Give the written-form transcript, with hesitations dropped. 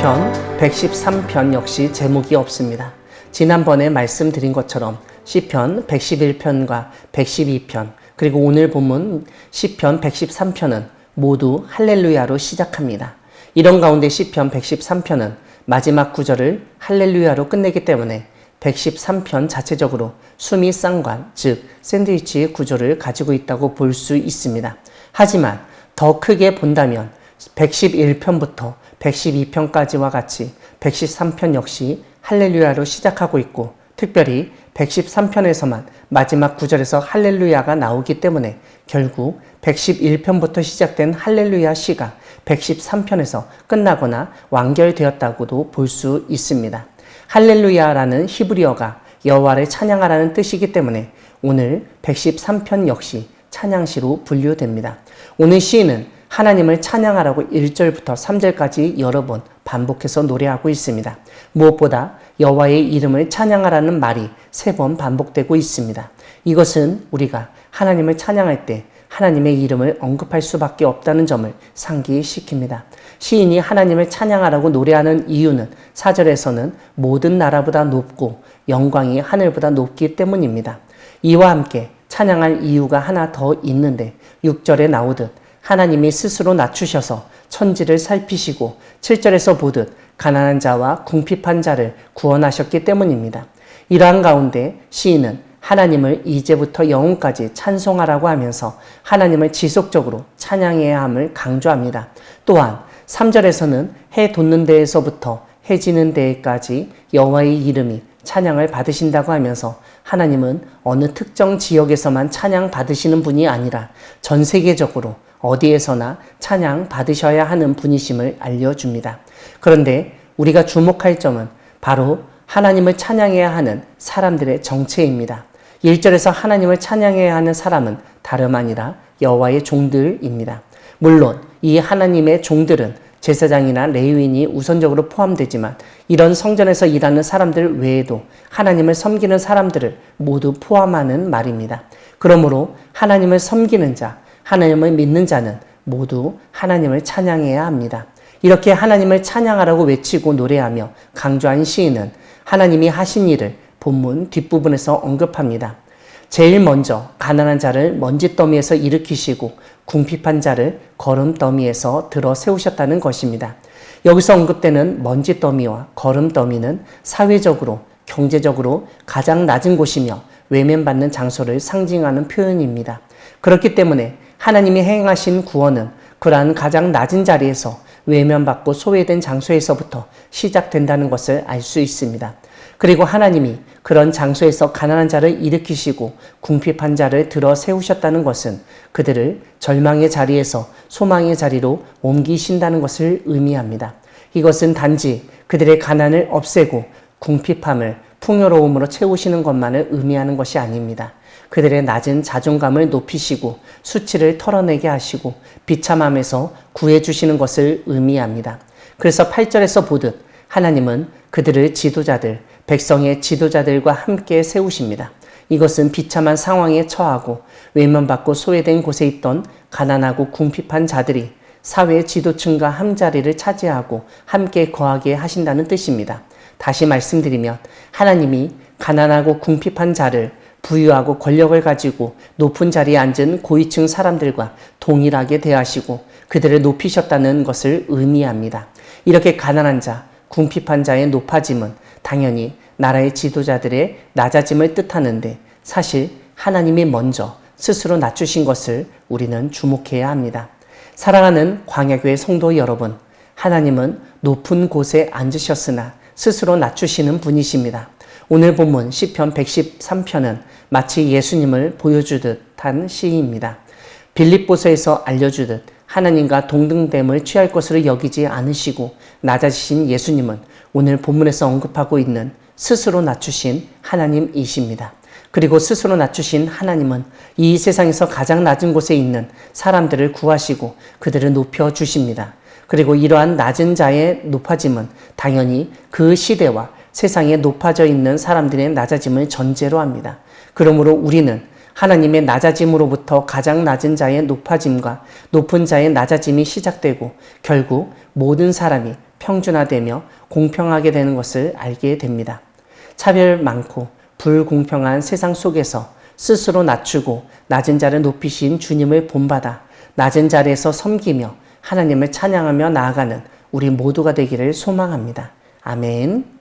시편 113편 역시 제목이 없습니다. 지난번에 말씀드린 것처럼 시편 111편과 112편 그리고 오늘 본문 시편 113편은 모두 할렐루야로 시작합니다. 이런 가운데 시편 113편은 마지막 구절을 할렐루야로 끝내기 때문에 113편 자체적으로 수미 쌍관, 즉 샌드위치의 구조를 가지고 있다고 볼 수 있습니다. 하지만 더 크게 본다면 111편부터 112편까지와 같이 113편 역시 할렐루야로 시작하고 있고, 특별히 113편에서만 마지막 구절에서 할렐루야가 나오기 때문에 결국 111편부터 시작된 할렐루야 시가 113편에서 끝나거나 완결되었다고도 볼 수 있습니다. 할렐루야라는 히브리어가 여호와를 찬양하라는 뜻이기 때문에 오늘 113편 역시 찬양시로 분류됩니다. 오늘 시인은 하나님을 찬양하라고 1절부터 3절까지 여러 번 반복해서 노래하고 있습니다. 무엇보다 여호와의 이름을 찬양하라는 말이 3번 반복되고 있습니다. 이것은 우리가 하나님을 찬양할 때 하나님의 이름을 언급할 수밖에 없다는 점을 상기시킵니다. 시인이 하나님을 찬양하라고 노래하는 이유는 4절에서는 모든 나라보다 높고 영광이 하늘보다 높기 때문입니다. 이와 함께 찬양할 이유가 하나 더 있는데 6절에 나오듯 하나님이 스스로 낮추셔서 천지를 살피시고 7절에서 보듯 가난한 자와 궁핍한 자를 구원하셨기 때문입니다. 이러한 가운데 시인은 하나님을 이제부터 영원까지 찬송하라고 하면서 하나님을 지속적으로 찬양해야 함을 강조합니다. 또한 3절에서는 해 돋는 데에서부터 해 지는 데까지 여호와의 이름이 찬양을 받으신다고 하면서 하나님은 어느 특정 지역에서만 찬양 받으시는 분이 아니라 전 세계적으로 어디에서나 찬양 받으셔야 하는 분이심을 알려줍니다. 그런데 우리가 주목할 점은 바로 하나님을 찬양해야 하는 사람들의 정체입니다. 1절에서 하나님을 찬양해야 하는 사람은 다름 아니라 여호와의 종들입니다. 물론 이 하나님의 종들은 제사장이나 레위인이 우선적으로 포함되지만 이런 성전에서 일하는 사람들 외에도 하나님을 섬기는 사람들을 모두 포함하는 말입니다. 그러므로 하나님을 섬기는 자, 하나님을 믿는 자는 모두 하나님을 찬양해야 합니다. 이렇게 하나님을 찬양하라고 외치고 노래하며 강조한 시인은 하나님이 하신 일을 본문 뒷부분에서 언급합니다. 제일 먼저 가난한 자를 먼지더미에서 일으키시고 궁핍한 자를 거름더미에서 들어 세우셨다는 것입니다. 여기서 언급되는 먼지더미와 거름더미는 사회적으로, 경제적으로 가장 낮은 곳이며 외면받는 장소를 상징하는 표현입니다. 그렇기 때문에 하나님이 행하신 구원은 그러한 가장 낮은 자리에서 외면받고 소외된 장소에서부터 시작된다는 것을 알 수 있습니다. 그리고 하나님이 그런 장소에서 가난한 자를 일으키시고 궁핍한 자를 들어 세우셨다는 것은 그들을 절망의 자리에서 소망의 자리로 옮기신다는 것을 의미합니다. 이것은 단지 그들의 가난을 없애고 궁핍함을 풍요로움으로 채우시는 것만을 의미하는 것이 아닙니다. 그들의 낮은 자존감을 높이시고 수치를 털어내게 하시고 비참함에서 구해주시는 것을 의미합니다. 그래서 8절에서 보듯 하나님은 그들을 지도자들, 백성의 지도자들과 함께 세우십니다. 이것은 비참한 상황에 처하고 외면받고 소외된 곳에 있던 가난하고 궁핍한 자들이 사회 지도층과 한자리를 차지하고 함께 거하게 하신다는 뜻입니다. 다시 말씀드리면 하나님이 가난하고 궁핍한 자를 부유하고 권력을 가지고 높은 자리에 앉은 고위층 사람들과 동일하게 대하시고 그들을 높이셨다는 것을 의미합니다. 이렇게 가난한 자, 궁핍한 자의 높아짐은 당연히 나라의 지도자들의 낮아짐을 뜻하는데 사실 하나님이 먼저 스스로 낮추신 것을 우리는 주목해야 합니다. 사랑하는 광야교회 성도 여러분, 하나님은 높은 곳에 앉으셨으나 스스로 낮추시는 분이십니다. 오늘 본문 시편 113편은 마치 예수님을 보여주듯한 시입니다. 빌립보서에서 알려주듯 하나님과 동등됨을 취할 것으로 여기지 않으시고 낮아지신 예수님은 오늘 본문에서 언급하고 있는 스스로 낮추신 하나님이십니다. 그리고 스스로 낮추신 하나님은 이 세상에서 가장 낮은 곳에 있는 사람들을 구하시고 그들을 높여주십니다. 그리고 이러한 낮은 자의 높아짐은 당연히 그 시대와 세상에 높아져 있는 사람들의 낮아짐을 전제로 합니다. 그러므로 우리는 하나님의 낮아짐으로부터 가장 낮은 자의 높아짐과 높은 자의 낮아짐이 시작되고 결국 모든 사람이 평준화되며 공평하게 되는 것을 알게 됩니다. 차별 많고 불공평한 세상 속에서 스스로 낮추고 낮은 자를 높이신 주님을 본받아 낮은 자리에서 섬기며 하나님을 찬양하며 나아가는 우리 모두가 되기를 소망합니다. 아멘.